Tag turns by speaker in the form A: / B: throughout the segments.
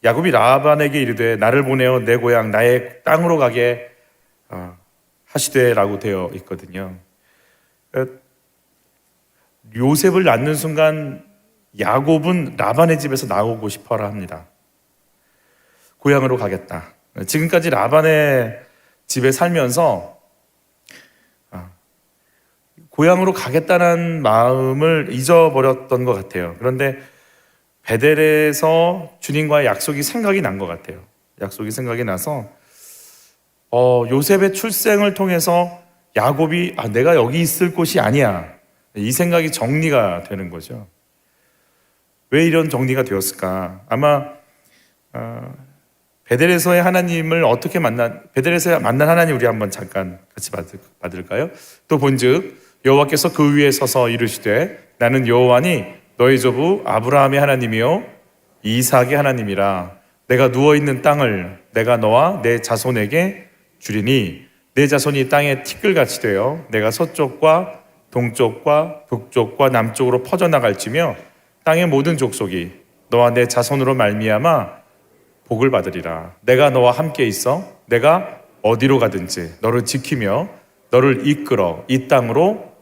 A: 야곱이 라반에게 이르되 나를 보내어 내 고향 나의 땅으로 가게 하시되라고 되어 있거든요. 요셉을 낳는 순간 야곱은 라반의 집에서 나오고 싶어라 합니다. 고향으로 가겠다. 지금까지 라반의 집에 살면서 고향으로 가겠다는 마음을 잊어버렸던 것 같아요. 그런데 베델에서 주님과의 약속이 생각이 난 것 같아요. 약속이 생각이 나서 요셉의 출생을 통해서 야곱이 내가 여기 있을 곳이 아니야, 이 생각이 정리가 되는 거죠. 왜 이런 정리가 되었을까? 아마 베델에서의 하나님을 어떻게 베델에서 만난 하나님 우리 한번 잠깐 같이 받을까요? 또 본즉 여호와께서 그 위에 서서 이르시되 나는 여호와니 너희 조부 아브라함의 하나님이요 이삭의 하나님이라. 내가 누워있는 땅을 내가 너와 내 자손에게 주리니 내 자손이 땅에 티끌같이 되어 내가 서쪽과 동쪽과 북쪽과 남쪽으로 퍼져나갈지며 땅의 모든 족속이 너와 내 자손으로 말미암아 복을 받으리라. 내가 너와 함께 있어 내가 어디로 가든지 너를 지키며 너를 이끌어 이 땅으로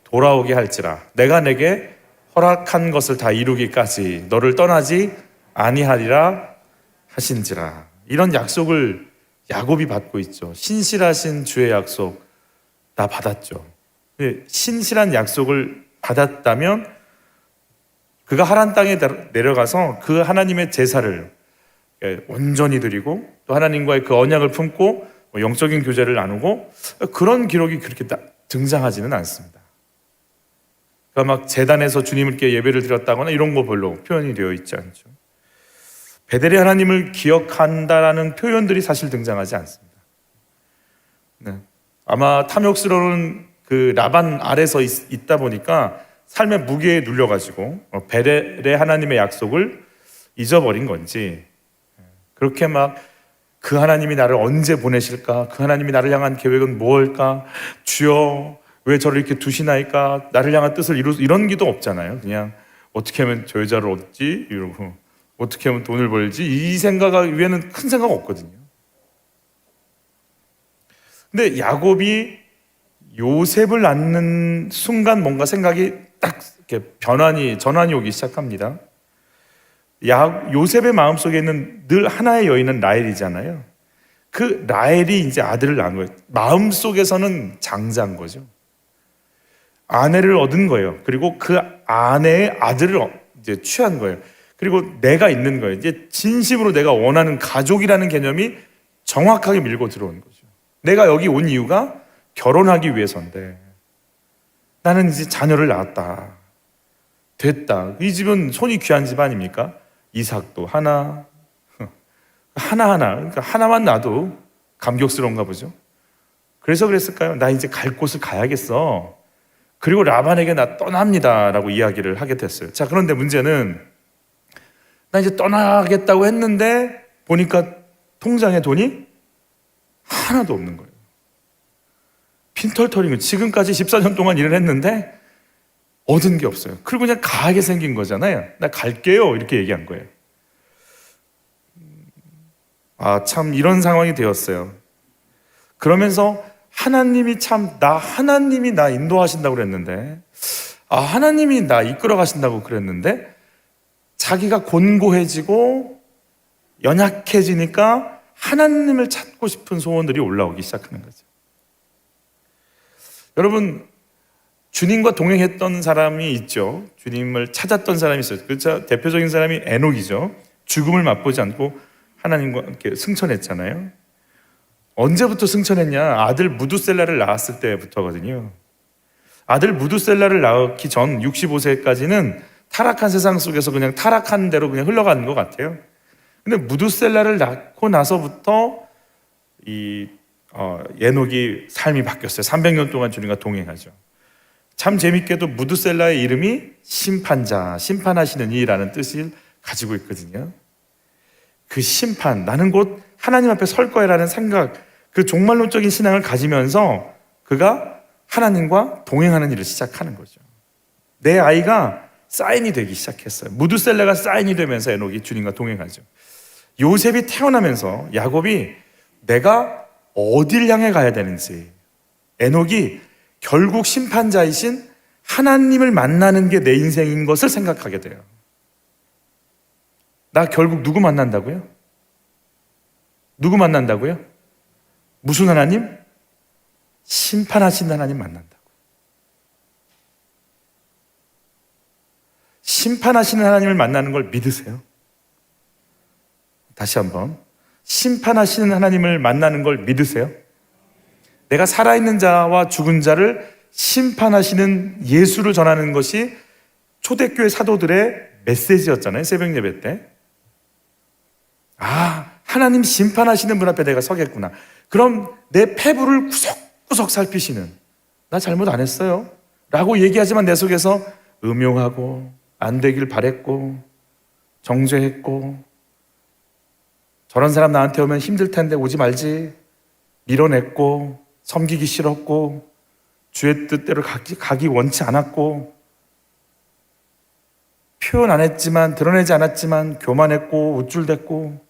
A: 돌아오게 할지라. 내가 내게 허락한 것을 다 이루기까지 너를 떠나지 아니하리라 하신지라. 이런 약속을 야곱이 받고 있죠. 신실하신 주의 약속 다 받았죠. 신실한 약속을 받았다면 그가 하란 땅에 내려가서 그 하나님의 제사를 온전히 드리고 또 하나님과의 그 언약을 품고 영적인 교제를 나누고 그런 기록이 그렇게 등장하지는 않습니다. 그러니까 막 제단에서 주님께 예배를 드렸다거나 이런 거 별로 표현이 되어 있지 않죠. 베델의 하나님을 기억한다라는 표현들이 사실 등장하지 않습니다. 네. 아마 탐욕스러운 그 라반 아래서 있다 보니까 삶의 무게에 눌려가지고 베델의 하나님의 약속을 잊어버린 건지, 그렇게 막 그 하나님이 나를 언제 보내실까? 그 하나님이 나를 향한 계획은 무엇일까? 주여 왜 저를 이렇게 두시나이까? 나를 향한 뜻을 이런 기도 없잖아요. 그냥 어떻게 하면 저 여자를 얻지? 이러고 어떻게 하면 돈을 벌지? 이 생각 위에는 큰 생각 없거든요. 근데 야곱이 요셉을 낳는 순간 뭔가 생각이 딱 이렇게 전환이 오기 시작합니다. 요셉의 마음속에는 늘 하나의 여인은 라헬이잖아요. 그 라헬이 이제 아들을 낳은 거예요. 마음속에서는 장자인 거죠. 아내를 얻은 거예요. 그리고 그 아내의 아들을 이제 취한 거예요. 그리고 내가 있는 거예요. 이제 진심으로 내가 원하는 가족이라는 개념이 정확하게 밀고 들어온 거죠. 내가 여기 온 이유가 결혼하기 위해서인데 나는 이제 자녀를 낳았다. 됐다. 이 집은 손이 귀한 집 아닙니까? 이삭도 하나하나. 그러니까 하나만 낳아도 감격스러운가 보죠. 그래서 그랬을까요? 나 이제 갈 곳을 가야겠어. 그리고 라반에게 나 떠납니다 라고 이야기를 하게 됐어요. 자, 그런데 문제는 나 이제 떠나겠다고 했는데 보니까 통장에 돈이 하나도 없는 거예요. 빈털터리는 지금까지 14년 동안 일을 했는데 얻은 게 없어요. 그리고 그냥 가게 생긴 거잖아요. 나 갈게요 이렇게 얘기한 거예요. 참 이런 상황이 되었어요. 그러면서 하나님이 나 인도하신다고 그랬는데 하나님이 나 이끌어 가신다고 그랬는데 자기가 곤고해지고 연약해지니까 하나님을 찾고 싶은 소원들이 올라오기 시작하는 거죠. 여러분, 주님과 동행했던 사람이 있죠. 주님을 찾았던 사람이 있어요. 그렇죠? 대표적인 사람이 에녹이죠. 죽음을 맛보지 않고 하나님과 함께 승천했잖아요. 언제부터 승천했냐? 아들 무두셀라를 낳았을 때부터거든요. 아들 무두셀라를 낳기 전 65세까지는 타락한 세상 속에서 그냥 타락한 대로 그냥 흘러가는 것 같아요. 근데 무두셀라를 낳고 나서부터 에녹이 삶이 바뀌었어요. 300년 동안 주님과 동행하죠. 참 재밌게도 무두셀라의 이름이 심판자, 심판하시는 이라는 뜻을 가지고 있거든요. 그 심판, 나는 곧 하나님 앞에 설 거야 라는 생각, 그 종말론적인 신앙을 가지면서 그가 하나님과 동행하는 일을 시작하는 거죠. 내 아이가 사인이 되기 시작했어요. 무두셀라가 사인이 되면서 에녹이 주님과 동행하죠. 요셉이 태어나면서 야곱이 내가 어딜 향해 가야 되는지, 에녹이 결국 심판자이신 하나님을 만나는 게 내 인생인 것을 생각하게 돼요. 나 결국 누구 만난다고요? 누구 만난다고요? 무슨 하나님? 심판하신 하나님 만난다고. 심판하시는 하나님을 만나는 걸 믿으세요? 다시 한번, 심판하시는 하나님을 만나는 걸 믿으세요? 내가 살아있는 자와 죽은 자를 심판하시는 예수를 전하는 것이 초대교회 사도들의 메시지였잖아요. 새벽 예배 때. 아, 하나님 심판하시는 분 앞에 내가 서겠구나. 그럼 내 패부를 구석구석 살피시는, 나 잘못 안 했어요 라고 얘기하지만 내 속에서 음용하고 안 되길 바랬고 정죄했고, 저런 사람 나한테 오면 힘들 텐데 오지 말지 밀어냈고, 섬기기 싫었고, 주의 뜻대로 가기 원치 않았고, 표현 안 했지만, 드러내지 않았지만 교만했고 우쭐댔고,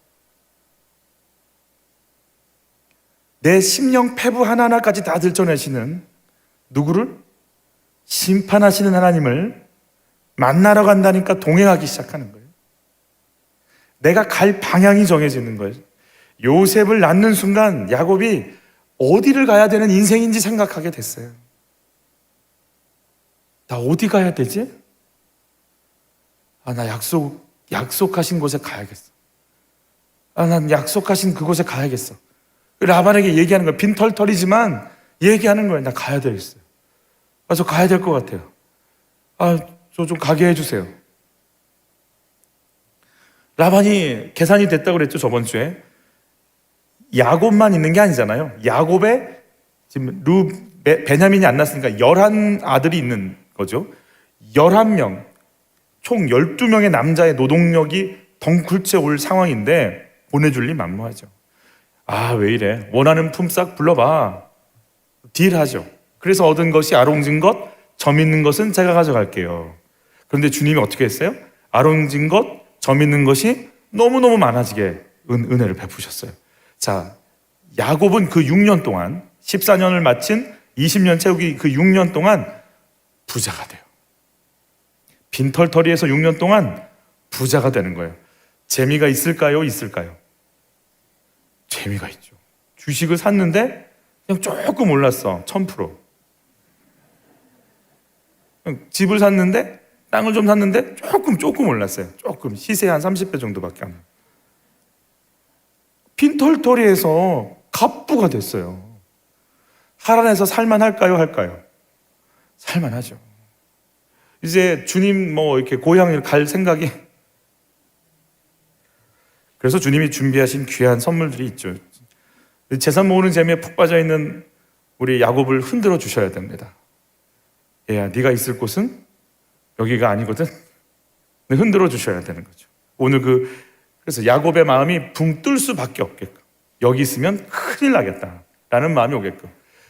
A: 내 심령 패부 하나하나까지 다 들춰내시는 누구를? 심판하시는 하나님을 만나러 간다니까 동행하기 시작하는 거예요. 내가 갈 방향이 정해지는 거예요. 요셉을 낳는 순간 야곱이 어디를 가야 되는 인생인지 생각하게 됐어요. 나 어디 가야 되지? 나 약속하신 곳에 가야겠어. 난 약속하신 그곳에 가야겠어. 라반에게 얘기하는 거예요. 빈털털이지만 얘기하는 거예요. 나 가야 되겠어요. 저 가야 될 것 같아요. 저 좀 가게 해주세요. 라반이 계산이 됐다고 그랬죠, 저번 주에. 야곱만 있는 게 아니잖아요. 야곱에 지금 베냐민이 안 났으니까 11아들이 있는 거죠. 11명, 총 12명의 남자의 노동력이 덩굴째 올 상황인데 보내줄 리 만무하죠. 왜 이래? 원하는 품삯 불러봐. 딜하죠. 그래서 얻은 것이 아롱진 것, 점 있는 것은 제가 가져갈게요. 그런데 주님이 어떻게 했어요? 아롱진 것, 점 있는 것이 너무너무 많아지게 은혜를 베푸셨어요. 자, 야곱은 그 6년 동안, 14년을 마친 20년 채우기 그 6년 동안 부자가 돼요. 빈털터리에서 6년 동안 부자가 되는 거예요. 재미가 있을까요? 있을까요? 재미가 있죠. 주식을 샀는데 그냥 조금 올랐어. 1000%. 집을 샀는데, 땅을 좀 샀는데 조금 올랐어요. 조금, 시세 한 30배 정도밖에 안 나요. 빈털터리에서 갑부가 됐어요. 하란에서 살만할까요? 할까요? 살만하죠. 이제 주님 이렇게 고향을 갈 생각이, 그래서 주님이 준비하신 귀한 선물들이 있죠. 재산 모으는 재미에 푹 빠져 있는 우리 야곱을 흔들어 주셔야 됩니다. 얘야, 네가 있을 곳은 여기가 아니거든. 흔들어 주셔야 되는 거죠. 오늘 그래서 야곱의 마음이 붕 뜰 수밖에 없게끔, 여기 있으면 큰일 나겠다라는 마음이 오게끔.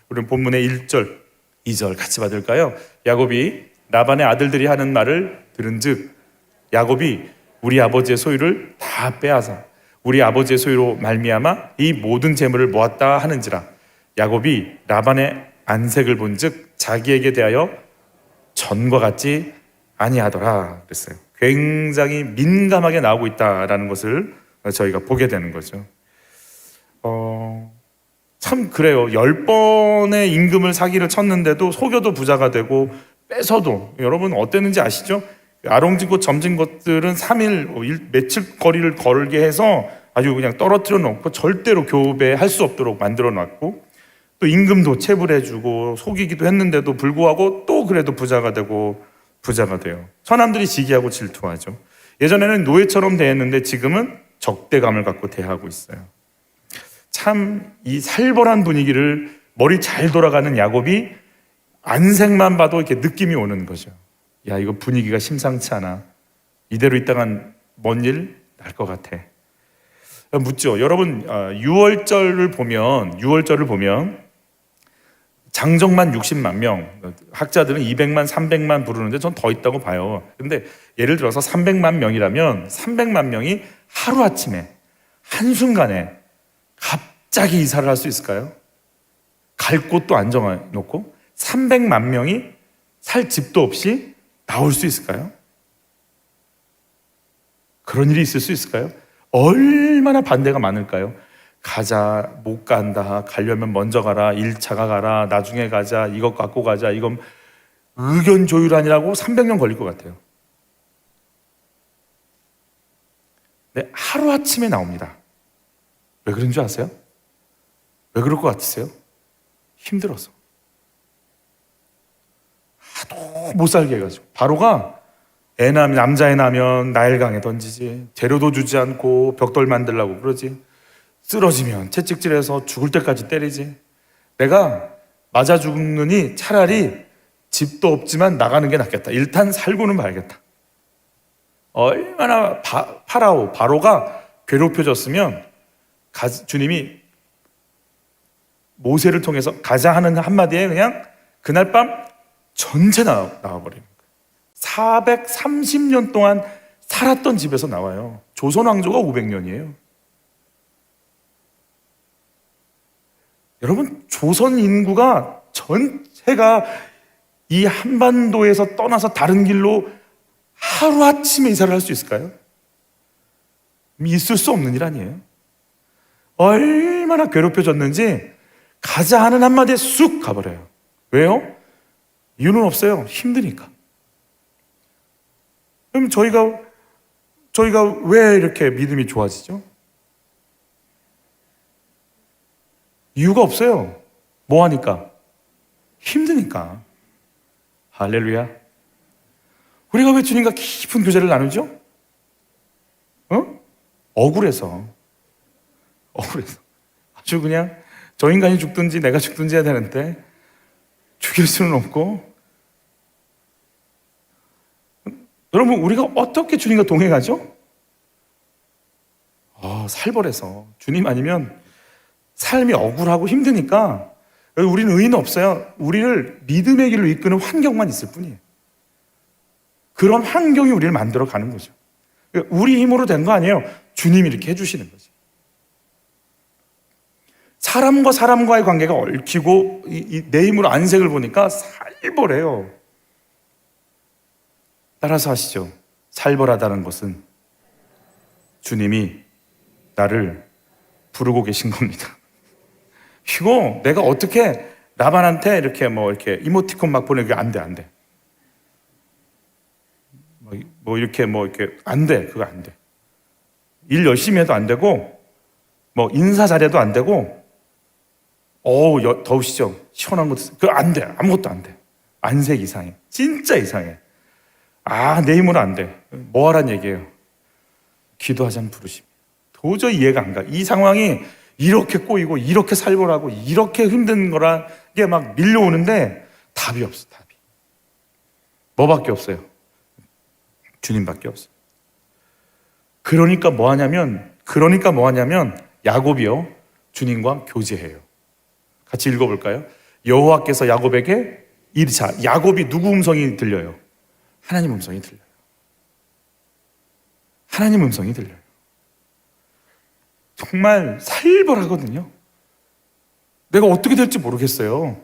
A: 우리는 본문의 1절, 2절 같이 받을까요? 야곱이 라반의 아들들이 하는 말을 들은즉 야곱이 우리 아버지의 소유를 다 빼앗아 우리 아버지의 소유로 말미암아 이 모든 재물을 모았다 하는지라. 야곱이 라반의 안색을 본즉 자기에게 대하여 전과 같지 아니하더라 그랬어요. 굉장히 민감하게 나오고 있다라는 것을 저희가 보게 되는 거죠. 참 그래요. 10번의 임금을 사기를 쳤는데도 속여도 부자가 되고 뺏어도, 여러분 어땠는지 아시죠? 아롱진 것, 점진 것들은 3일, 며칠 거리를 걸게 해서 아주 그냥 떨어뜨려 놓고 절대로 교배할 수 없도록 만들어 놨고, 또 임금도 체불해주고 속이기도 했는데도 불구하고 또 그래도 부자가 되고 부자가 돼요. 사람들이 시기하고 질투하죠. 예전에는 노예처럼 대했는데 지금은 적대감을 갖고 대하고 있어요. 참 이 살벌한 분위기를 머리 잘 돌아가는 야곱이 안색만 봐도 이렇게 느낌이 오는 거죠. 야, 이거 분위기가 심상치 않아. 이대로 있다간 뭔 일 날 것 같아. 묻죠. 여러분, 6월절을 보면 장정만 60만 명, 학자들은 200만, 300만 부르는데 전 더 있다고 봐요. 근데 예를 들어서 300만 명이라면 300만 명이 하루아침에 한순간에 갑자기 이사를 할 수 있을까요? 갈 곳도 안 정해놓고 300만 명이 살 집도 없이 나올 수 있을까요? 그런 일이 있을 수 있을까요? 얼마나 반대가 많을까요? 가자, 못 간다, 가려면 먼저 가라, 1차가 가라, 나중에 가자, 이것 갖고 가자, 이건 의견 조율하느라고 300년 걸릴 것 같아요. 네, 하루아침에 나옵니다. 왜 그런 줄 아세요? 왜 그럴 것 같으세요? 힘들어서. 하도 못 살게 해가지고. 바로가 남자애 나면 나일강에 던지지, 재료도 주지 않고 벽돌 만들라고 그러지, 쓰러지면 채찍질해서 죽을 때까지 때리지. 내가 맞아 죽느니 차라리 집도 없지만 나가는 게 낫겠다. 일단 살고는 봐야겠다. 얼마나 바로가 괴롭혀졌으면 주님이 모세를 통해서 가자 하는 한마디에 그냥 그날 밤 전체 나와버리는 거예요. 430년 동안 살았던 집에서 나와요. 조선 왕조가 500년이에요. 여러분, 조선 인구가 전체가 이 한반도에서 떠나서 다른 길로 하루아침에 이사를 할 수 있을까요? 있을 수 없는 일 아니에요? 얼마나 괴롭혀졌는지 가자 하는 한마디에 쑥 가버려요. 왜요? 이유는 없어요. 힘드니까. 그럼 저희가 왜 이렇게 믿음이 좋아지죠? 이유가 없어요. 뭐 하니까? 힘드니까. 할렐루야. 우리가 왜 주님과 깊은 교제를 나누죠? 억울해서. 아주 그냥 저 인간이 죽든지 내가 죽든지 해야 되는데 죽일 수는 없고. 여러분, 우리가 어떻게 주님과 동행하죠? 살벌해서. 주님 아니면 삶이 억울하고 힘드니까 우리는 의의는 없어요. 우리를 믿음의 길로 이끄는 환경만 있을 뿐이에요. 그런 환경이 우리를 만들어 가는 거죠. 우리 힘으로 된 거 아니에요. 주님이 이렇게 해주시는 거죠. 사람과 사람과의 관계가 얽히고 내 힘으로 안색을 보니까 살벌해요. 따라서 하시죠. 살벌하다는 것은 주님이 나를 부르고 계신 겁니다. 이거 내가 어떻게 라반한테 이렇게 이모티콘 막 보내기 안 돼. 이렇게 안 돼. 그거 안 돼. 일 열심히 해도 안 되고, 인사 잘해도 안 되고, 더우시죠? 시원한 것도, 그거 안 돼. 아무것도 안 돼. 안색 이상해. 진짜 이상해. 내 힘으로 안 돼. 뭐 하란 얘기예요? 기도하자는 부르심. 도저히 이해가 안 가. 이 상황이 이렇게 꼬이고, 이렇게 살벌하고, 이렇게 힘든 거라, 이게 막 밀려오는데, 답이 없어, 답이. 뭐밖에 없어요? 주님밖에 없어요. 그러니까 뭐 하냐면, 야곱이요, 주님과 교제해요. 같이 읽어볼까요? 여호와께서 야곱에게 이르사. 야곱이 누구 음성이 들려요? 하나님 음성이 들려요. 하나님 음성이 들려요. 정말 살벌하거든요. 내가 어떻게 될지 모르겠어요.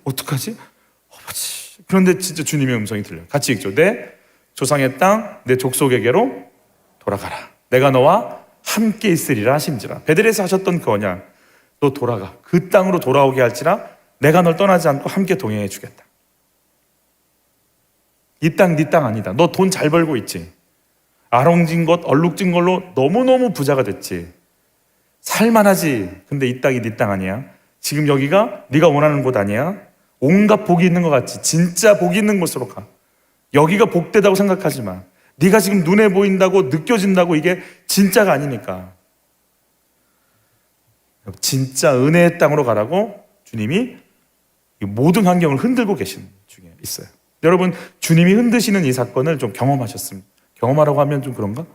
A: 어떡하지? 그런데 진짜 주님의 음성이 들려요. 같이 읽죠. 내 조상의 땅, 내 족속에게로 돌아가라. 내가 너와 함께 있으리라 하심지라. 베들에서 하셨던 그 언약, 너 돌아가. 그 땅으로 돌아오게 할지라 내가 널 떠나지 않고 함께 동행해 주겠다. 이 땅 네 땅 아니다. 너 돈 잘 벌고 있지. 아롱진 것, 얼룩진 걸로 너무너무 부자가 됐지. 살만하지. 근데 이 땅이 네 땅 아니야. 지금 여기가 네가 원하는 곳 아니야. 온갖 복이 있는 것 같지. 진짜 복이 있는 곳으로 가. 여기가 복되다고 생각하지 마. 네가 지금 눈에 보인다고 느껴진다고 이게 진짜가 아니니까. 진짜 은혜의 땅으로 가라고 주님이 모든 환경을 흔들고 계신 중에 있어요. 여러분, 주님이 흔드시는 이 사건을 좀 경험하셨습니다. 경험하라고 하면 좀 그런가?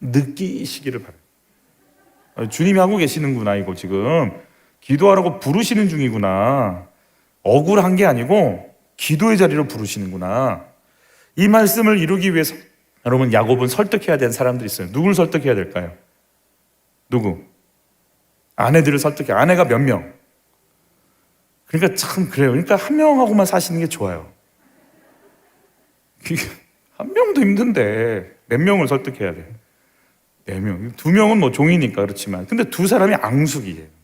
A: 느끼시기를 바라요. 주님이 하고 계시는구나. 이거 지금 기도하라고 부르시는 중이구나. 억울한 게 아니고 기도의 자리로 부르시는구나. 이 말씀을 이루기 위해서 여러분, 야곱은 설득해야 되는 사람들이 있어요. 누굴 설득해야 될까요? 누구? 아내들을 설득해. 아내가 몇 명? 그러니까 참 그래요. 그러니까 한 명하고만 사시는 게 좋아요. 한 명도 힘든데 몇 명을 설득해야 돼? 4명. 2명은 뭐 종이니까 그렇지만, 근데 2사람이 앙숙이에요.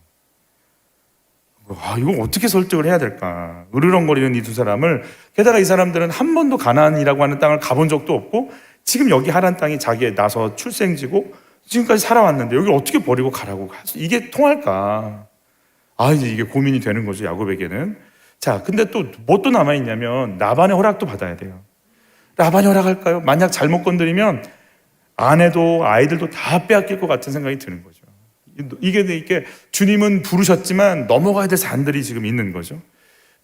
A: 이거 어떻게 설득을 해야 될까? 으르렁거리는 이 2사람을, 게다가 이 사람들은 한 번도 가나안이라고 하는 땅을 가본 적도 없고, 지금 여기 하란 땅이 자기의 나서 출생지고 지금까지 살아왔는데 여기를 어떻게 버리고 가라고, 이게 통할까? 이제 이게 고민이 되는 거죠, 야곱에게는. 자, 근데 또 뭐 또 남아있냐면 라반의 허락도 받아야 돼요. 라반이 허락할까요? 만약 잘못 건드리면 아내도 아이들도 다 빼앗길 것 같은 생각이 드는 거죠. 이게 주님은 부르셨지만 넘어가야 될 산들이 지금 있는 거죠.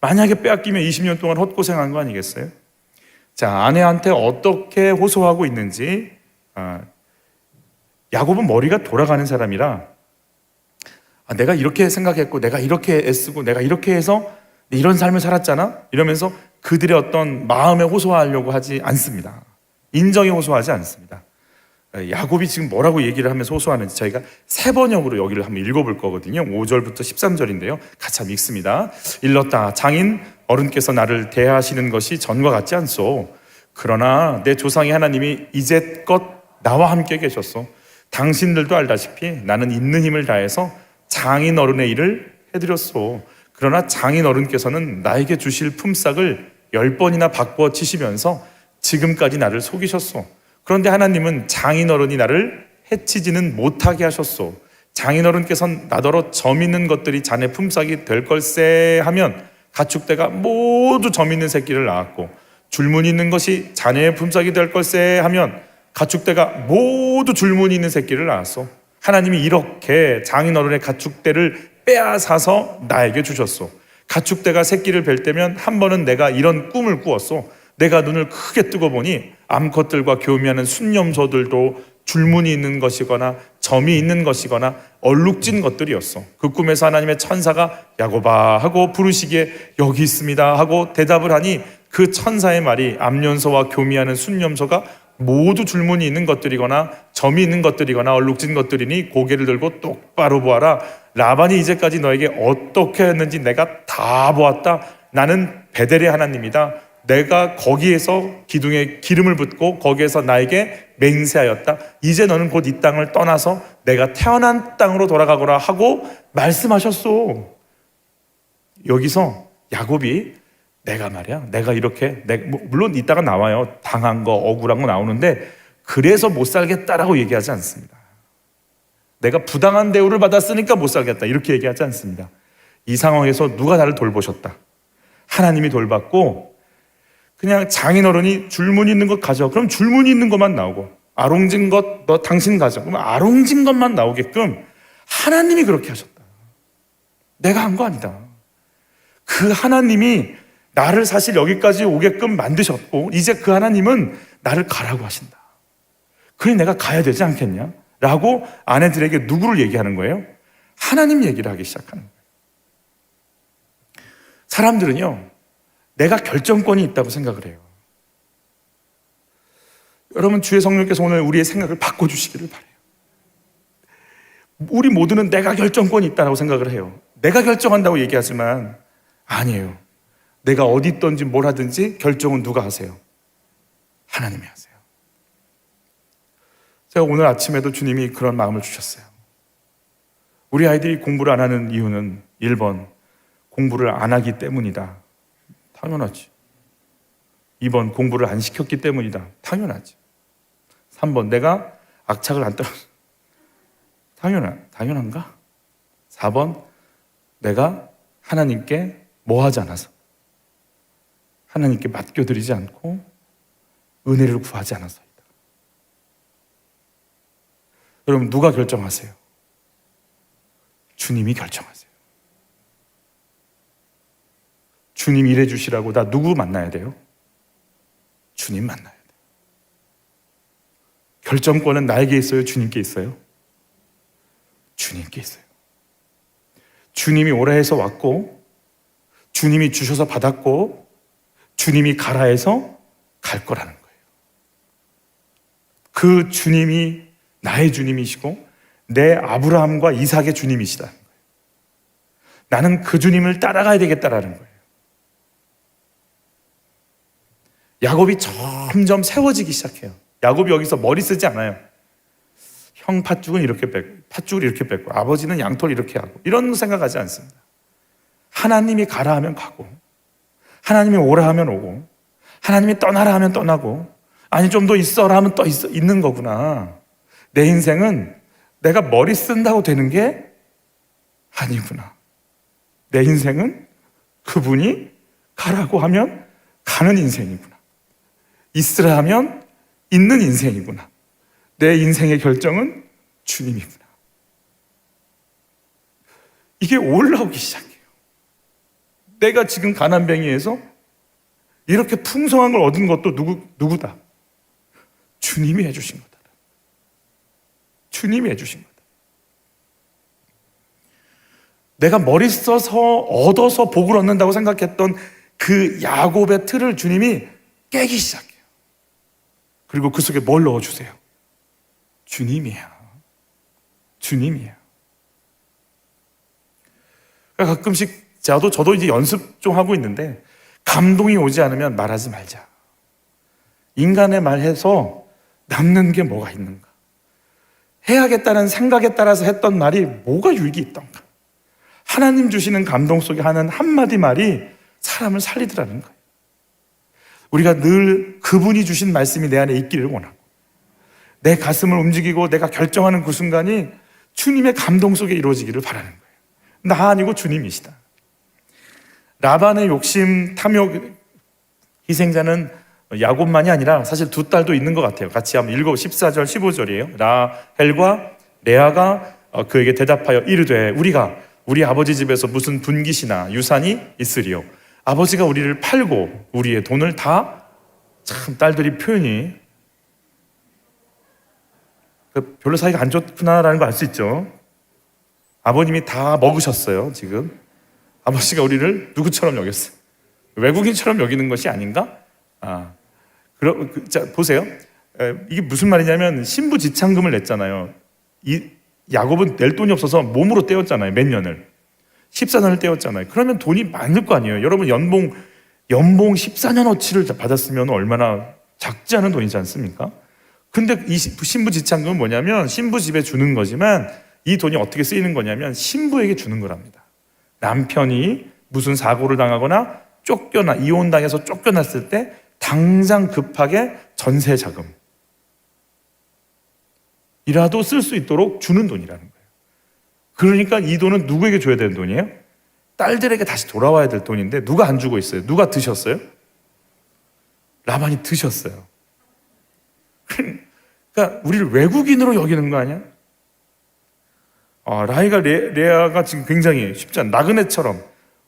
A: 만약에 빼앗기면 20년 동안 헛고생한 거 아니겠어요? 자, 아내한테 어떻게 호소하고 있는지. 야곱은 머리가 돌아가는 사람이라, 내가 이렇게 생각했고 내가 이렇게 애쓰고 내가 이렇게 해서 이런 삶을 살았잖아, 이러면서 그들의 어떤 마음에 호소하려고 하지 않습니다. 인정에 호소하지 않습니다. 야곱이 지금 뭐라고 얘기를 하면서 호소하는지 저희가 3번역으로 여기를 한번 읽어볼 거거든요. 5절부터 13절인데요 같이 한번 읽습니다. 일렀다. 장인 어른께서 나를 대하시는 것이 전과 같지 않소. 그러나 내 조상의 하나님이 이제껏 나와 함께 계셨소. 당신들도 알다시피 나는 있는 힘을 다해서 장인 어른의 일을 해드렸소. 그러나 장인 어른께서는 나에게 주실 품삯을 10번이나 바꾸어 치시면서 지금까지 나를 속이셨소. 그런데 하나님은 장인 어른이 나를 해치지는 못하게 하셨소. 장인 어른께서는 나더러 점 있는 것들이 자네 품삯이 될 걸세 하면 가축대가 모두 점 있는 새끼를 낳았고, 줄무늬 있는 것이 자네의 품삯이 될 걸세 하면 가축대가 모두 줄무늬 있는 새끼를 낳았소. 하나님이 이렇게 장인 어른의 가축대를 빼앗아서 나에게 주셨소. 가축대가 새끼를 뵐 때면 한 번은 내가 이런 꿈을 꾸었소. 내가 눈을 크게 뜨고 보니 암컷들과 교미하는 순념소들도 줄무늬 있는 것이거나 점이 있는 것이거나 얼룩진 것들이었어. 그 꿈에서 하나님의 천사가 야곱아 하고 부르시기에 여기 있습니다 하고 대답을 하니, 그 천사의 말이 암염소와 교미하는 순념소가 모두 줄무늬 있는 것들이거나 점이 있는 것들이거나 얼룩진 것들이니 고개를 들고 똑바로 보아라. 라반이 이제까지 너에게 어떻게 했는지 내가 다 보았다. 나는 베델의 하나님이다. 내가 거기에서 기둥에 기름을 붓고 거기에서 나에게 맹세하였다. 이제 너는 곧 이 땅을 떠나서 내가 태어난 땅으로 돌아가거라 하고 말씀하셨소. 여기서 야곱이 내가 말이야, 내가 이렇게 물론 이따가 나와요. 당한 거 억울한 거 나오는데 그래서 못 살겠다라고 얘기하지 않습니다. 내가 부당한 대우를 받았으니까 못 살겠다 이렇게 얘기하지 않습니다. 이 상황에서 누가 나를 돌보셨다. 하나님이 돌봤고, 그냥 장인어른이 줄무늬 있는 것 가져. 그럼 줄무늬 있는 것만 나오고, 아롱진 것 너 당신 가져. 그럼 아롱진 것만 나오게끔 하나님이 그렇게 하셨다. 내가 한 거 아니다. 그 하나님이 나를 사실 여기까지 오게끔 만드셨고, 이제 그 하나님은 나를 가라고 하신다. 그래 내가 가야 되지 않겠냐? 라고 아내들에게 누구를 얘기하는 거예요? 하나님 얘기를 하기 시작하는 거예요. 사람들은요, 내가 결정권이 있다고 생각을 해요. 여러분, 주의 성령께서 오늘 우리의 생각을 바꿔주시기를 바라요. 우리 모두는 내가 결정권이 있다고 생각을 해요. 내가 결정한다고 얘기하지만 아니에요. 내가 어디 있든지 뭘 하든지 결정은 누가 하세요? 하나님이 하세요. 제가 오늘 아침에도 주님이 그런 마음을 주셨어요. 우리 아이들이 공부를 안 하는 이유는 1번, 공부를 안 하기 때문이다. 당연하지. 2번, 공부를 안 시켰기 때문이다. 당연하지. 3번, 내가 악착을 안 떨었어. 당연한가? 4번, 내가 하나님께 뭐 하지 않아서, 하나님께 맡겨드리지 않고 은혜를 구하지 않아서이다. 여러분, 누가 결정하세요? 주님이 결정하세요. 주님 일해 주시라고 나 누구 만나야 돼요? 주님 만나야 돼요. 결정권은 나에게 있어요? 주님께 있어요? 주님께 있어요. 주님이 오라 해서 왔고, 주님이 주셔서 받았고, 주님이 가라 해서 갈 거라는 거예요. 그 주님이 나의 주님이시고 내 아브라함과 이삭의 주님이시다. 나는 그 주님을 따라가야 되겠다라는 거예요. 야곱이 점점 세워지기 시작해요. 야곱이 여기서 머리 쓰지 않아요. 형 팥죽은 이렇게 뺏고, 팥죽을 이렇게 뺏고, 아버지는 양털 이렇게 하고, 이런 생각하지 않습니다. 하나님이 가라 하면 가고, 하나님이 오라 하면 오고, 하나님이 떠나라 하면 떠나고, 아니 좀 더 있어라 하면 있는 거구나. 내 인생은 내가 머리 쓴다고 되는 게 아니구나. 내 인생은 그분이 가라고 하면 가는 인생이구나. 있으라 하면 있는 인생이구나. 내 인생의 결정은 주님이구나. 이게 올라오기 시작해요. 내가 지금 가난뱅이에서 이렇게 풍성한 걸 얻은 것도 누구다? 주님이 해주신 거다. 주님이 해주신 거다. 내가 머리 써서 얻어서 복을 얻는다고 생각했던 그 야곱의 틀을 주님이 깨기 시작해요. 그리고 그 속에 뭘 넣어주세요? 주님이에요. 주님이에요. 가끔씩 저도 이제 연습 좀 하고 있는데 감동이 오지 않으면 말하지 말자. 인간의 말해서 남는 게 뭐가 있는가? 해야겠다는 생각에 따라서 했던 말이 뭐가 유익이 있던가? 하나님 주시는 감동 속에 하는 한마디 말이 사람을 살리더라는 거예요. 우리가 늘 그분이 주신 말씀이 내 안에 있기를 원하고 내 가슴을 움직이고 내가 결정하는 그 순간이 주님의 감동 속에 이루어지기를 바라는 거예요. 나 아니고 주님이시다. 라반의 욕심, 탐욕, 희생자는 야곱만이 아니라 사실 두 딸도 있는 것 같아요. 같이 한번 읽어 14절, 15절이에요. 라헬과 레아가 그에게 대답하여 이르되 우리가 우리 아버지 집에서 무슨 분깃이나 유산이 있으리요. 아버지가 우리를 팔고 우리의 돈을 다, 참 딸들이 표현이 별로 사이가 안 좋구나라는 거 알 수 있죠. 아버님이 다 먹으셨어요. 지금 아버지가 우리를 누구처럼 여겼어요? 외국인처럼 여기는 것이 아닌가? 자, 보세요. 이게 무슨 말이냐면 신부지참금을 냈잖아요. 이 야곱은 낼 돈이 없어서 몸으로 떼었잖아요. 몇 년을 14년을 떼었잖아요. 그러면 돈이 많을 거 아니에요. 여러분 연봉 14년어치를 받았으면 얼마나 작지 않은 돈이지 않습니까? 근데 이 신부지참금은 뭐냐면 신부 집에 주는 거지만 이 돈이 어떻게 쓰이는 거냐면 신부에게 주는 거랍니다. 남편이 무슨 사고를 당하거나 이혼당해서 쫓겨났을 때 당장 급하게 전세 자금 이라도 쓸 수 있도록 주는 돈이라는 거예요. 그러니까 이 돈은 누구에게 줘야 되는 돈이에요? 딸들에게 다시 돌아와야 될 돈인데 누가 안 주고 있어요? 누가 드셨어요? 라반이 드셨어요. 그러니까 우리를 외국인으로 여기는 거 아니야? 라헬과 레아가 지금 굉장히 쉽지 않아. 나그네처럼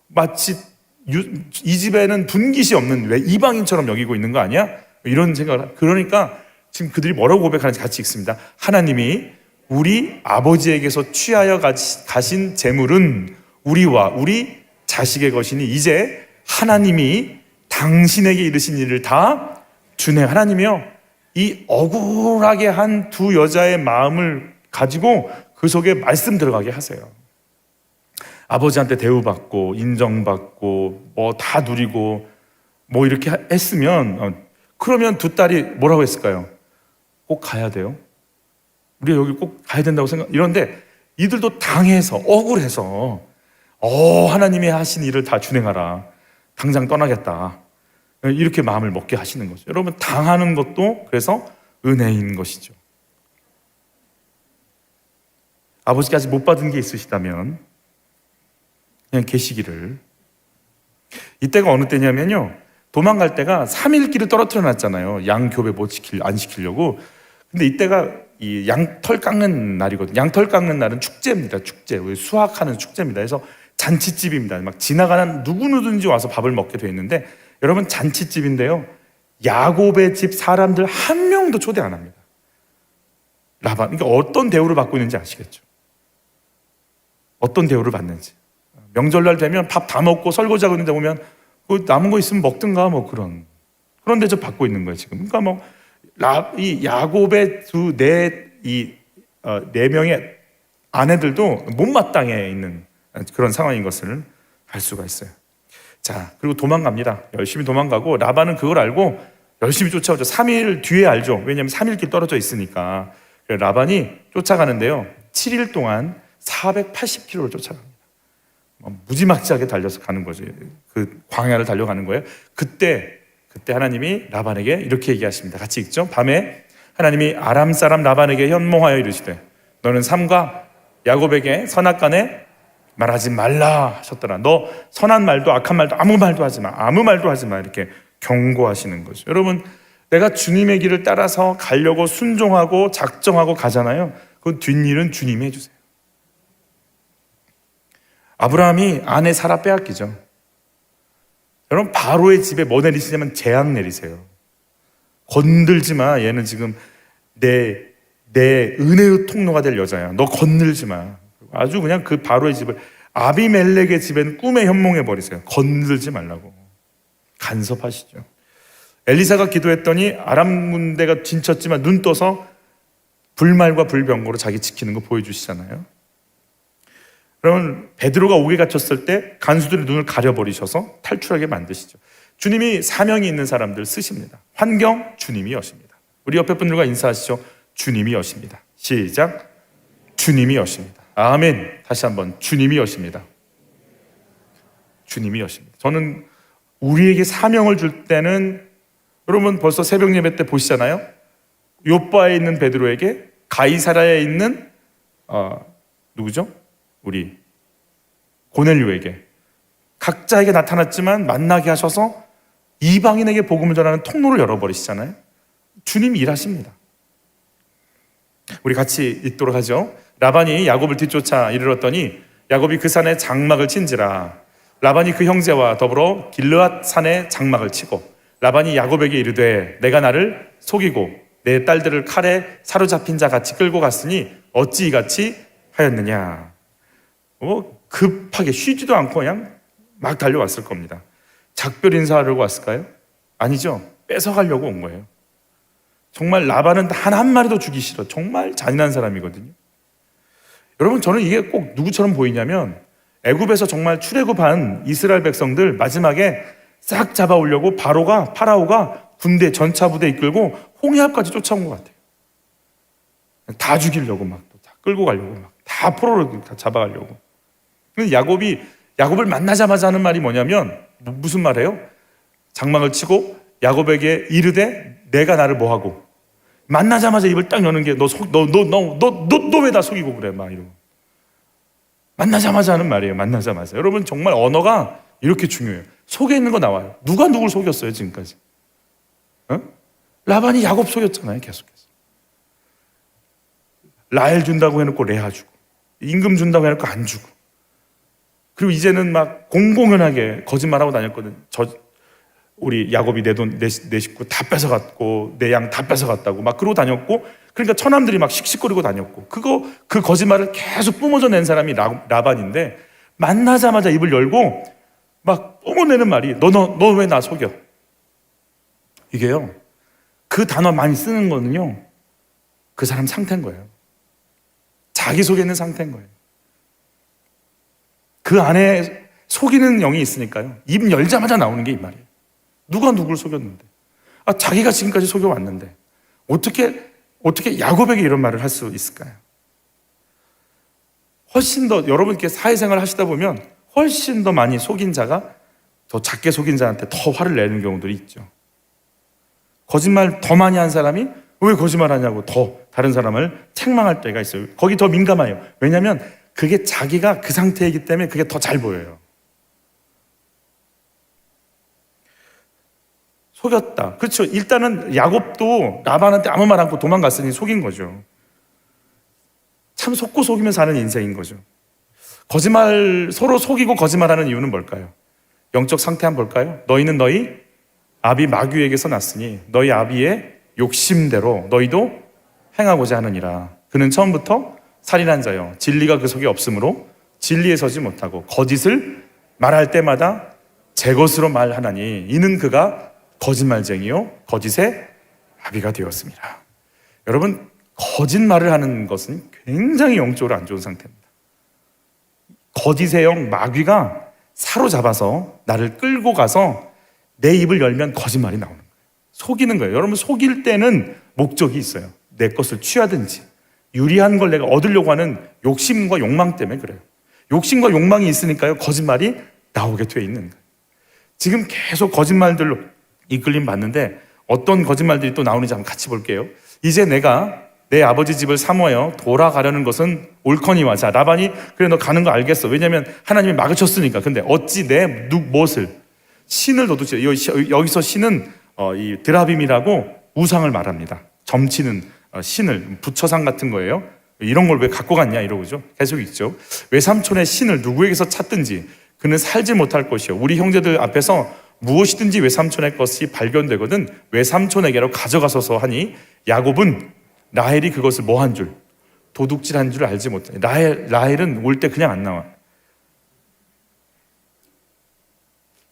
A: 마치 이 집에는 분깃이 없는 왜 이방인처럼 여기고 있는 거 아니야? 이런 생각을. 그러니까 지금 그들이 뭐라고 고백하는지 같이 읽습니다. 하나님이 우리 아버지에게서 취하여 가신 재물은 우리와 우리 자식의 것이니 이제 하나님이 당신에게 이르신 일을 다 주네. 하나님이요, 이 억울하게 한 두 여자의 마음을 가지고 그 속에 말씀 들어가게 하세요. 아버지한테 대우받고 인정받고 뭐 다 누리고 뭐 이렇게 했으면 그러면 두 딸이 뭐라고 했을까요? 꼭 가야 돼요? 우리 여기 꼭 가야 된다고 이런데 이들도 당해서 억울해서 하나님이 하신 일을 다 준행하라, 당장 떠나겠다, 이렇게 마음을 먹게 하시는 거죠. 여러분, 당하는 것도 그래서 은혜인 것이죠. 아버지까지 못 받은 게 있으시다면 그냥 계시기를. 이때가 어느 때냐면요, 도망갈 때가 3일 길을 떨어뜨려 놨잖아요. 양 교배 안 시키려고. 근데 이때가 이 양털 깎는 날이거든요. 양털 깎는 날은 축제입니다. 축제. 수확하는 축제입니다. 그래서 잔치집입니다. 막 지나가는 누구든지 와서 밥을 먹게 돼 있는데, 여러분, 잔치집인데요, 야곱의 집 사람들 한 명도 초대 안 합니다. 라반. 그러니까 어떤 대우를 받고 있는지 아시겠죠? 어떤 대우를 받는지. 명절날 되면 밥 다 먹고 설거지하고 있는데 보면 남은 거 있으면 먹든가 뭐 그런 대접 받고 있는 거예요, 지금. 그러니까 뭐 이 야곱의 네 명의 아내들도 못마땅해 있는 그런 상황인 것을 알 수가 있어요. 자, 그리고 도망갑니다. 열심히 도망가고 라반은 그걸 알고 열심히 쫓아오죠. 3일 뒤에 알죠. 왜냐하면 3일 길 떨어져 있으니까. 라반이 쫓아가는데요. 7일 동안 480km를 쫓아갑니다. 무지막지하게 달려서 가는 거죠. 그 광야를 달려가는 거예요. 그때 하나님이 라반에게 이렇게 얘기하십니다. 같이 읽죠. 밤에 하나님이 아람 사람 라반에게 현몽하여 이르시되 너는 삼가 야곱에게 선악간에 말하지 말라 하셨더라. 너 선한 말도 악한 말도 아무 말도 하지 마. 아무 말도 하지 마. 이렇게 경고하시는 거죠. 여러분, 내가 주님의 길을 따라서 가려고 순종하고 작정하고 가잖아요. 그 뒷일은 주님이 해주세요. 아브라함이 아내 사라 빼앗기죠. 여러분, 바로의 집에 뭐 내리시냐면 재앙 내리세요. 건들지 마. 얘는 지금 내 은혜의 통로가 될 여자야. 너 건들지 마. 아주 그냥 그 바로의 집을, 아비멜렉의 집에는 꿈에 현몽해 버리세요. 건들지 말라고. 간섭하시죠. 엘리사가 기도했더니 아람 군대가 진쳤지만 눈 떠서 불말과 불병거로 자기 지키는 거 보여주시잖아요. 그러면 베드로가 옥에 갇혔을 때 간수들의 눈을 가려버리셔서 탈출하게 만드시죠. 주님이 사명이 있는 사람들 쓰십니다. 환경, 주님이 여십니다. 우리 옆에 분들과 인사하시죠. 주님이 여십니다. 시작. 주님이 여십니다. 아멘. 다시 한번. 주님이 여십니다. 주님이 여십니다. 저는 우리에게 사명을 줄 때는, 여러분 벌써 새벽 예배 때 보시잖아요. 요바에 있는 베드로에게 가이사라에 있는 누구죠? 우리 고넬료에게 각자에게 나타났지만 만나게 하셔서 이방인에게 복음을 전하는 통로를 열어버리시잖아요. 주님이 일하십니다. 우리 같이 읽도록 하죠. 라반이 야곱을 뒤쫓아 이르렀더니 야곱이 그 산에 장막을 친지라. 라반이 그 형제와 더불어 길르앗 산에 장막을 치고 라반이 야곱에게 이르되 내가 나를 속이고 내 딸들을 칼에 사로잡힌 자 같이 끌고 갔으니 어찌 이같이 하였느냐. 급하게 쉬지도 않고 그냥 막 달려왔을 겁니다. 작별 인사하려고 왔을까요? 아니죠. 뺏어가려고 온 거예요. 정말 라반은 단 한 마리도 주기 싫어. 정말 잔인한 사람이거든요. 여러분, 저는 이게 꼭 누구처럼 보이냐면 애굽에서 정말 출애굽한 이스라엘 백성들 마지막에 싹 잡아오려고 파라오가 군대 전차 부대 이끌고 홍해앞까지 쫓아온 것 같아요. 다 죽이려고 막 다 끌고 가려고 막 다 포로로 다 잡아가려고. 근데 야곱을 만나자마자 하는 말이 뭐냐면 무슨 말이에요? 장막을 치고 야곱에게 이르되 내가 나를 뭐하고. 만나자마자 입을 딱 여는 게 너 왜 다 속이고 그래 막 이러고. 만나자마자 하는 말이에요. 만나자마자. 여러분, 정말 언어가 이렇게 중요해요. 속에 있는 거 나와요. 누가 누굴 속였어요 지금까지? 라반이 야곱 속였잖아요. 계속해서. 라헬 준다고 해놓고 레아 주고, 임금 준다고 해놓고 안 주고, 그리고 이제는 막 공공연하게 거짓말하고 다녔거든. 우리 야곱이 내 돈, 내 식구 다 뺏어갔고 내 양 다 뺏어갔다고 막 그러고 다녔고, 그러니까 처남들이 막 씩씩거리고 다녔고, 그 거짓말을 계속 뿜어져 낸 사람이 라반인데, 만나자마자 입을 열고 막 뿜어내는 말이 너 왜 나 속여? 이게요, 그 단어 많이 쓰는 거는요, 그 사람 상태인 거예요. 자기 속에 있는 상태인 거예요. 그 안에 속이는 영이 있으니까요, 입 열자마자 나오는 게 이 말이에요. 누가 누굴 속였는데? 자기가 지금까지 속여왔는데 어떻게 야곱에게 이런 말을 할 수 있을까요? 훨씬 더 여러분께 사회생활을 하시다 보면 훨씬 더 많이 속인 자가 더 작게 속인 자한테 더 화를 내는 경우들이 있죠. 거짓말 더 많이 한 사람이 왜 거짓말하냐고 더 다른 사람을 책망할 때가 있어요. 거기 더 민감해요. 왜냐하면 그게 자기가 그 상태이기 때문에 그게 더 잘 보여요. 속였다. 그렇죠. 일단은 야곱도 라반한테 아무 말 않고 도망갔으니 속인 거죠. 참 속고 속이면 사는 인생인 거죠. 서로 속이고 거짓말하는 이유는 뭘까요? 영적 상태 한번 볼까요? 너희는 너희 아비 마귀에게서 났으니 너희 아비의 욕심대로 너희도 행하고자 하느니라. 그는 처음부터 살인한 자요, 진리가 그 속에 없으므로 진리에 서지 못하고 거짓을 말할 때마다 제 것으로 말하나니 이는 그가 거짓말쟁이요 거짓의 아비가 되었습니다. 여러분, 거짓말을 하는 것은 굉장히 영적으로 안 좋은 상태입니다. 거짓의 영 마귀가 사로잡아서 나를 끌고 가서 내 입을 열면 거짓말이 나오는 거예요. 속이는 거예요. 여러분, 속일 때는 목적이 있어요. 내 것을 취하든지 유리한 걸 내가 얻으려고 하는 욕심과 욕망 때문에 그래요. 욕심과 욕망이 있으니까요, 거짓말이 나오게 돼 있는 거예요. 지금 계속 거짓말들로 이끌림 받는데 어떤 거짓말들이 또 나오는지 한번 같이 볼게요. 이제 내가 내 아버지 집을 사모하여 돌아가려는 것은 옳거니와. 자, 라반이 그래 너 가는 거 알겠어. 왜냐하면 하나님이 막을 쳤으니까. 근데 어찌 내 무엇을 신을 도둑질. 여기서 신은 이 드라빔이라고 우상을 말합니다. 점치는 신을, 부처상 같은 거예요. 이런 걸 왜 갖고 갔냐 이러고죠. 계속 있죠. 외삼촌의 신을 누구에게서 찾든지 그는 살지 못할 것이요. 우리 형제들 앞에서 무엇이든지 외삼촌의 것이 발견되거든 외삼촌에게로 가져가소서 하니, 야곱은 라헬이 그것을 뭐 한 줄? 도둑질한 줄 알지 못해. 라헬은 올 때 그냥 안 나와.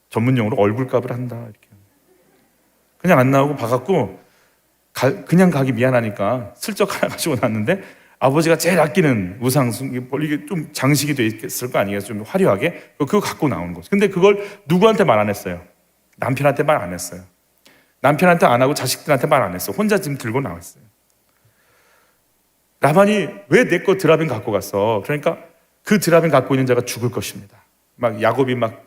A: 전문용어로 얼굴값을 한다 이렇게. 그냥 안 나오고 봐갖고 그냥 가기 미안하니까 슬쩍 하나 가지고 났는데, 아버지가 제일 아끼는 우상, 이게 좀 장식이 돼 있을 거 아니에요? 좀 화려하게. 그거 갖고 나오는 거죠. 근데 그걸 누구한테 말 안 했어요? 남편한테 말 안 했어요. 남편한테 안 하고 자식들한테 말 안 했어. 혼자 지금 들고 나왔어요. 라반이 왜 내 거 드라빔 갖고 갔어? 그러니까 그 드라빔 갖고 있는 자가 죽을 것입니다. 막 야곱이 막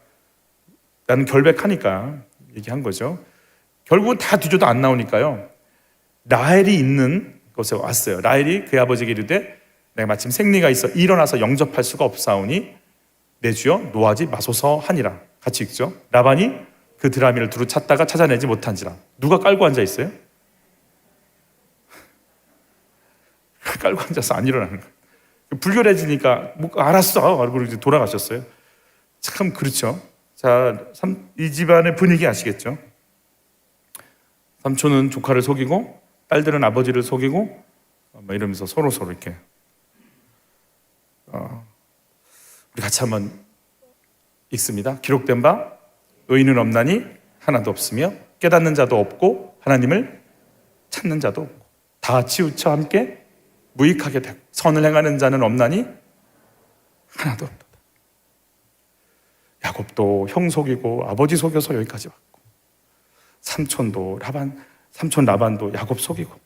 A: 나는 결백하니까 얘기한 거죠. 결국은 다 뒤져도 안 나오니까요, 라헬이 있는 곳에 왔어요. 라헬이 그의 아버지에게 이르되 내가 마침 생리가 있어 일어나서 영접할 수가 없사오니 내 주여 노하지 마소서 하니라. 같이 읽죠. 라반이 그 드라미를 두루 찾다가 찾아내지 못한지라. 누가 깔고 앉아 있어요? 깔고 앉아서 안 일어나는 거예요. 불결해지니까 뭐 알았어 그러고 이제 돌아가셨어요. 참 그렇죠. 자, 이 집안의 분위기 아시겠죠? 삼촌은 조카를 속이고 딸들은 아버지를 속이고 막 이러면서 서로 이렇게 우리 같이 한번 읽습니다. 기록된 바 의인은 없나니 하나도 없으며 깨닫는 자도 없고 하나님을 찾는 자도 없고 다 치우쳐 함께 무익하게 되고 선을 행하는 자는 없나니 하나도 없다. 야곱도 형 속이고 아버지 속여서 여기까지 왔고, 삼촌 라반도 야곱 속이고,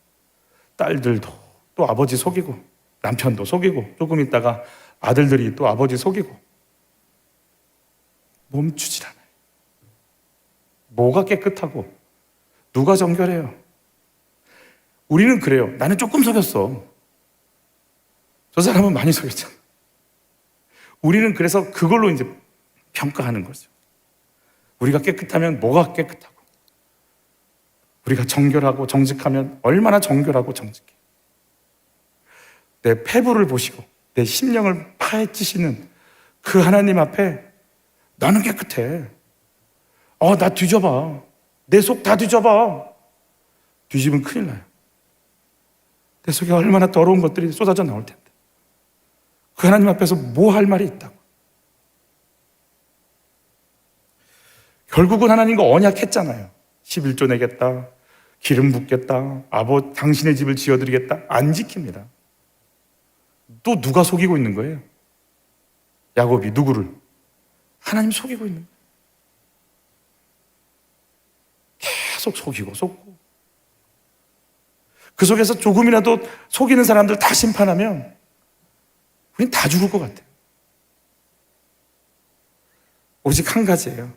A: 딸들도 또 아버지 속이고, 남편도 속이고, 조금 있다가 아들들이 또 아버지 속이고. 멈추질 않아요. 뭐가 깨끗하고 누가 정결해요? 우리는 그래요. 나는 조금 속였어. 저 사람은 많이 속였잖아. 우리는 그래서 그걸로 이제 평가하는 거죠. 우리가 깨끗하면 뭐가 깨끗하고, 우리가 정결하고 정직하면 얼마나 정결하고 정직해. 내 폐부를 보시고 내 심령을 파헤치시는 그 하나님 앞에 나는 깨끗해. 나 뒤져봐. 내 속 다 뒤져봐. 뒤집으면 큰일 나요. 내 속에 얼마나 더러운 것들이 쏟아져 나올 텐데. 그 하나님 앞에서 뭐 할 말이 있다고. 결국은 하나님과 언약했잖아요. 11조 내겠다, 기름 붓겠다, 당신의 집을 지어드리겠다. 안 지킵니다. 또 누가 속이고 있는 거예요? 야곱이 누구를? 하나님 속이고 있는 거예요. 계속 속고 그 속에서 조금이라도 속이는 사람들 다 심판하면 우린 다 죽을 것 같아요. 오직 한 가지예요.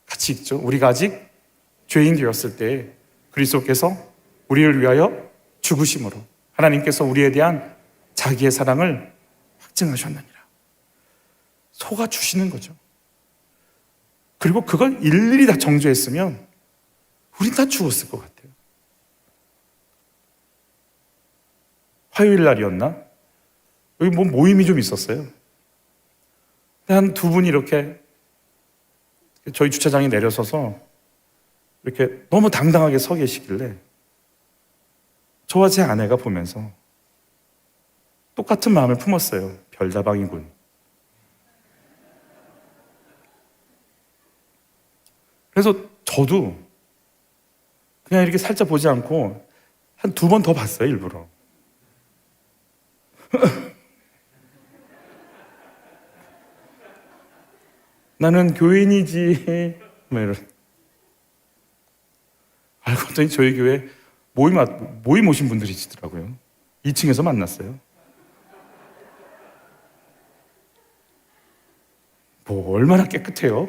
A: 같이 읽죠. 우리가 아직 죄인 되었을 때 그리스도께서 우리를 위하여 죽으심으로 하나님께서 우리에 대한 자기의 사랑을 확증하셨느니라. 속아 주시는 거죠. 그리고 그걸 일일이 다 정죄했으면 우린 다 죽었을 것 같아요. 화요일 날이었나? 여기 뭐 모임이 좀 있었어요. 한 두 분이 이렇게 저희 주차장에 내려서서 이렇게 너무 당당하게 서 계시길래 저와 제 아내가 보면서 똑같은 마음을 품었어요. 별다방이군. 그래서 저도 그냥 이렇게 살짝 보지 않고 한 2번 더 봤어요, 일부러. 나는 교인이지. 막 이런. 알고 봤더니 저희 교회 모임 오신 분들이시더라고요. 2층에서 만났어요. 뭐 얼마나 깨끗해요?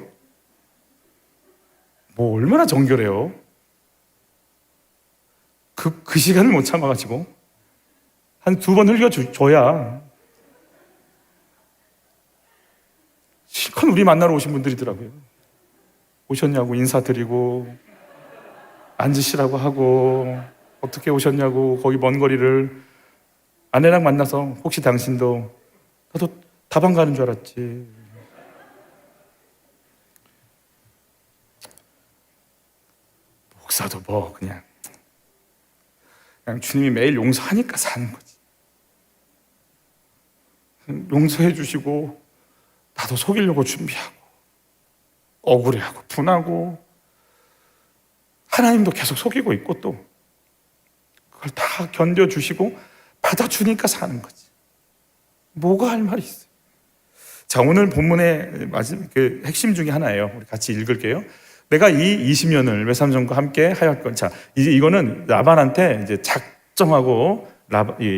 A: 뭐 얼마나 정결해요? 그 시간을 못 참아가지고 한 2번 흘려줘야 실컷 우리 만나러 오신 분들이더라고요. 오셨냐고 인사드리고 앉으시라고 하고 어떻게 오셨냐고 거기 먼 거리를 아내랑 만나서 혹시 당신도 나도 다방 가는 줄 알았지. 목사도 뭐 그냥 주님이 매일 용서하니까 사는 거지. 용서해 주시고 나도 속이려고 준비하고 억울해하고 분하고 하나님도 계속 속이고 있고 또 그걸 다 견뎌주시고 받아주니까 사는 거지. 뭐가 할 말이 있어요. 자, 오늘 본문의 마지막 그 핵심 중에 하나예요. 우리 같이 읽을게요. 내가 이 20년을 외삼촌과 함께 하였건. 자, 이제 이거는 라반한테 이제 작정하고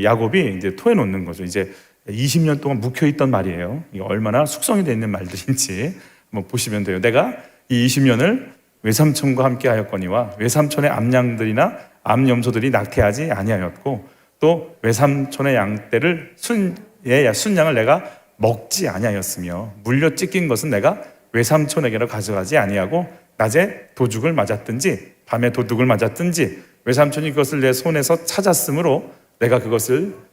A: 야곱이 이제 토해놓는 거죠. 이제 20년 동안 묵혀있던 말이에요. 이거 얼마나 숙성이 되어 있는 말들인지 한번 보시면 돼요. 내가 이 20년을 외삼촌과 함께 하였거니와 외삼촌의 암양들이나 암염소들이 낙태하지 아니하였고 또 외삼촌의 양떼를 순양을 내가 먹지 아니하였으며 물려 찢긴 것은 내가 외삼촌에게로 가져가지 아니하고 낮에 도둑을 맞았든지 밤에 도둑을 맞았든지 외삼촌이 그것을 내 손에서 찾았으므로 내가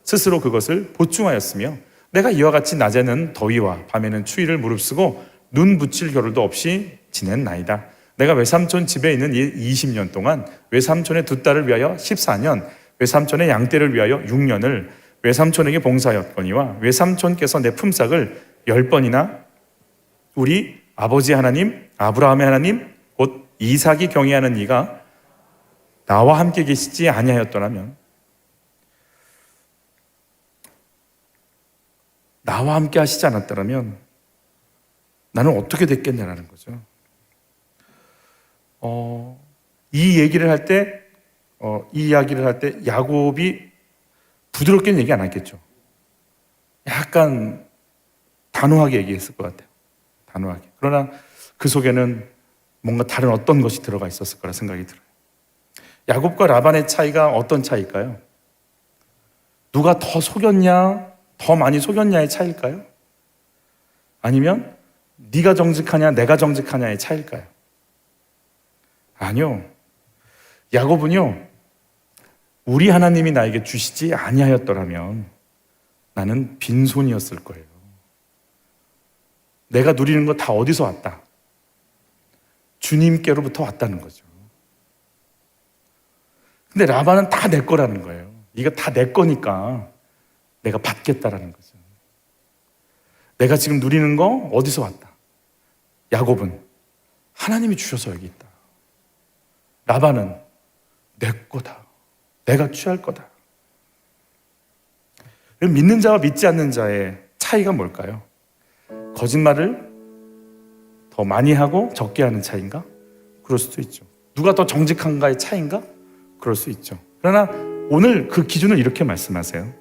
A: 스스로 그것을 보충하였으며 내가 이와 같이 낮에는 더위와 밤에는 추위를 무릅쓰고 눈 붙일 겨를도 없이 지냈나이다. 내가 외삼촌 집에 있는 이 20년 동안 외삼촌의 2딸을 위하여 14년, 외삼촌의 양떼를 위하여 6년을 외삼촌에게 봉사하였거니와 외삼촌께서 내 품삯을 10번이나 우리 아버지 하나님, 아브라함의 하나님, 곧 이삭이 경외하는 이가 나와 함께 계시지 아니하였더라면, 나와 함께 하시지 않았더라면 나는 어떻게 됐겠냐라는 거죠. 이 이야기를 할 때 야곱이 부드럽게는 얘기 안 했겠죠. 약간 단호하게 얘기했을 것 같아요. 단호하게. 그러나 그 속에는 뭔가 다른 어떤 것이 들어가 있었을 거라 생각이 들어요. 야곱과 라반의 차이가 어떤 차이일까요? 누가 더 속였냐, 더 많이 속였냐의 차이일까요? 아니면 네가 정직하냐, 내가 정직하냐의 차이일까요? 아니요. 야곱은요, 우리 하나님이 나에게 주시지 아니하였더라면 나는 빈손이었을 거예요. 내가 누리는 거 다 어디서 왔다? 주님께로부터 왔다는 거죠. 근데 라반은 다 내 거라는 거예요. 이거 다 내 거니까 내가 받겠다라는 거죠. 내가 지금 누리는 거 어디서 왔다? 야곱은 하나님이 주셔서 여기 있다. 라반은 내 거다. 내가 취할 거다. 믿는 자와 믿지 않는 자의 차이가 뭘까요? 거짓말을 더 많이 하고 적게 하는 차이인가? 그럴 수도 있죠. 누가 더 정직한가의 차이인가? 그럴 수 있죠. 그러나 오늘 그 기준을 이렇게 말씀하세요.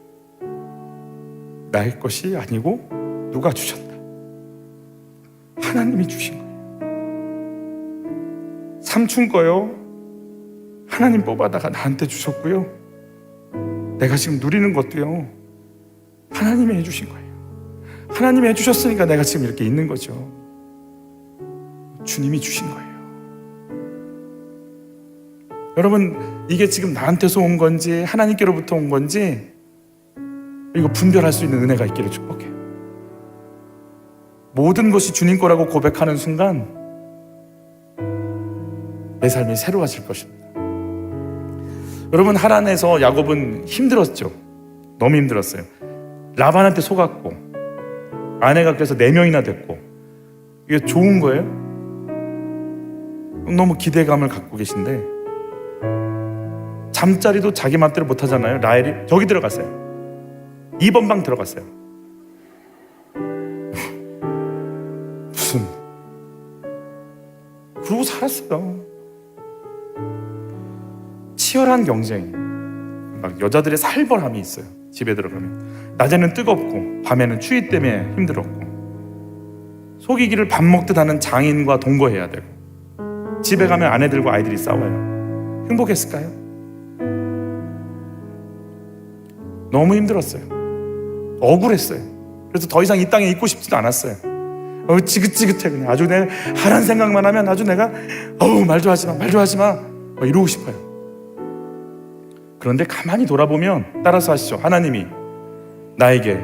A: 나의 것이 아니고 누가 주셨다. 하나님이 주신 거예요. 삼촌 거요. 하나님 뽑아다가 나한테 주셨고요. 내가 지금 누리는 것도요. 하나님이 해주신 거예요. 하나님이 해주셨으니까 내가 지금 이렇게 있는 거죠. 주님이 주신 거예요. 여러분, 이게 지금 나한테서 온 건지 하나님께로부터 온 건지 이거 분별할 수 있는 은혜가 있기를 축복해요. 모든 것이 주님 거라고 고백하는 순간 내 삶이 새로워질 것입니다. 여러분, 하란에서 야곱은 힘들었죠. 너무 힘들었어요. 라반한테 속았고 아내가 그래서 4명이나 됐고 이게 좋은 거예요? 너무 기대감을 갖고 계신데 잠자리도 자기 맘대로 못 하잖아요. 라헬이 저기 들어갔어요. 2번 방 들어갔어요. 무슨 그러고 살았어요. 치열한 경쟁, 막 여자들의 살벌함이 있어요. 집에 들어가면 낮에는 뜨겁고 밤에는 추위 때문에 힘들었고, 속이기를 밥 먹듯 하는 장인과 동거해야 되고, 집에 가면 아내들과 아이들이 싸워요. 행복했을까요? 너무 힘들었어요. 억울했어요. 그래서 더 이상 이 땅에 있고 싶지도 않았어요. 지긋지긋해. 그냥 아주 내가 하란 생각만 하면 아주 내가 말도 하지 마 이러고 싶어요. 그런데 가만히 돌아보면, 따라서 하시죠. 하나님이 나에게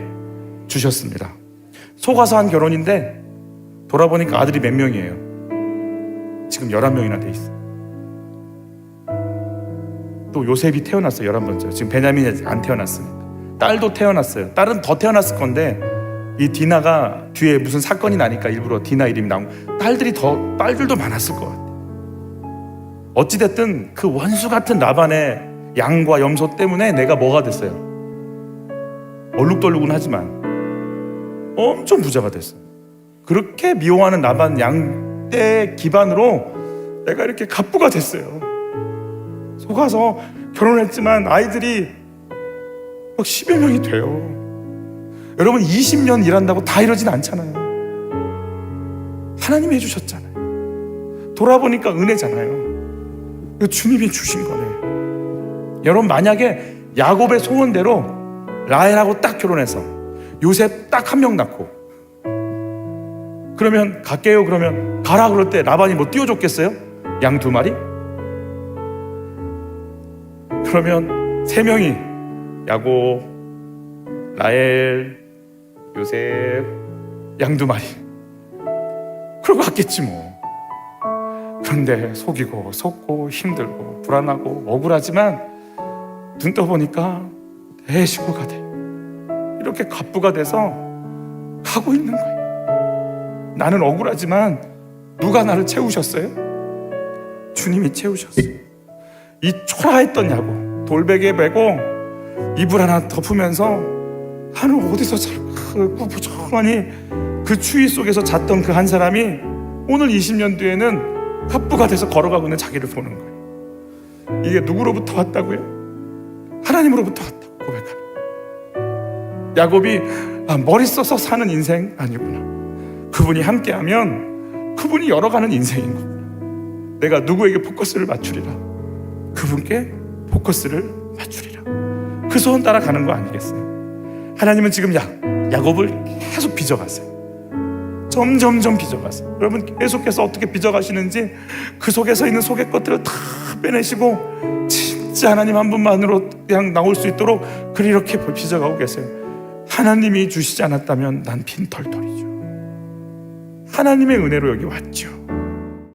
A: 주셨습니다. 속아서 한 결혼인데 돌아보니까 아들이 몇 명이에요? 지금 11명이나 돼 있어요. 또 요셉이 태어났어요. 11번째. 지금 베냐민이 안 태어났으니까. 딸도 태어났어요. 딸은 더 태어났을 건데 이 디나가 뒤에 무슨 사건이 나니까 일부러 디나 이름이 나온, 딸들도 많았을 것 같아요. 어찌됐든 그 원수 같은 라반의 양과 염소 때문에 내가 뭐가 됐어요? 얼룩덜룩은 하지만 엄청 부자가 됐어요. 그렇게 미워하는 라반 양떼 기반으로 내가 이렇게 갑부가 됐어요. 속아서 결혼했지만 아이들이 막 10여 명이 돼요. 여러분, 20년 일한다고 다 이러진 않잖아요. 하나님이 해주셨잖아요. 돌아보니까 은혜잖아요. 이거 주님이 주신 거네. 여러분, 만약에 야곱의 소원대로 라헬하고 딱 결혼해서 요셉 딱 한 명 낳고, 그러면 갈게요 그러면 가라 그럴 때 라반이 뭐 띄워줬겠어요? 양 2마리? 그러면 3명이 야곱, 라헬, 요셉, 양 2마리 그러고 갔겠지 뭐. 그런데 속이고 속고 힘들고 불안하고 억울하지만 눈 떠보니까 대식구가 돼. 이렇게 갑부가 돼서 가고 있는 거예요. 나는 억울하지만 누가 나를 채우셨어요? 주님이 채우셨어요. 이 초라했던 야곱 돌베개 베고 이불 하나 덮으면서 하늘 어디서 자꾸 부정하니 그 추위 속에서 잤던 그 한 사람이 오늘 20년 뒤에는 갑부가 돼서 걸어가고 있는 자기를 보는 거예요. 이게 누구로부터 왔다고요? 하나님으로부터 왔다고 고백하는. 야곱이 머리 써서 사는 인생 아니구나. 그분이 함께하면 그분이 열어가는 인생인 거구나. 내가 누구에게 포커스를 맞추리라? 그분께 포커스를 맞추리라. 그 소원 따라가는 거 아니겠어요? 하나님은 지금 야곱을 계속 빚어가세요. 점점점 빚어가세요. 여러분, 계속해서 어떻게 빚어가시는지 그 속에서 있는 속의 것들을 다 빼내시고 진짜 하나님 한 분만으로 그냥 나올 수 있도록 그렇게 빚어가고 계세요. 하나님이 주시지 않았다면 난 빈털털이죠. 하나님의 은혜로 여기 왔죠.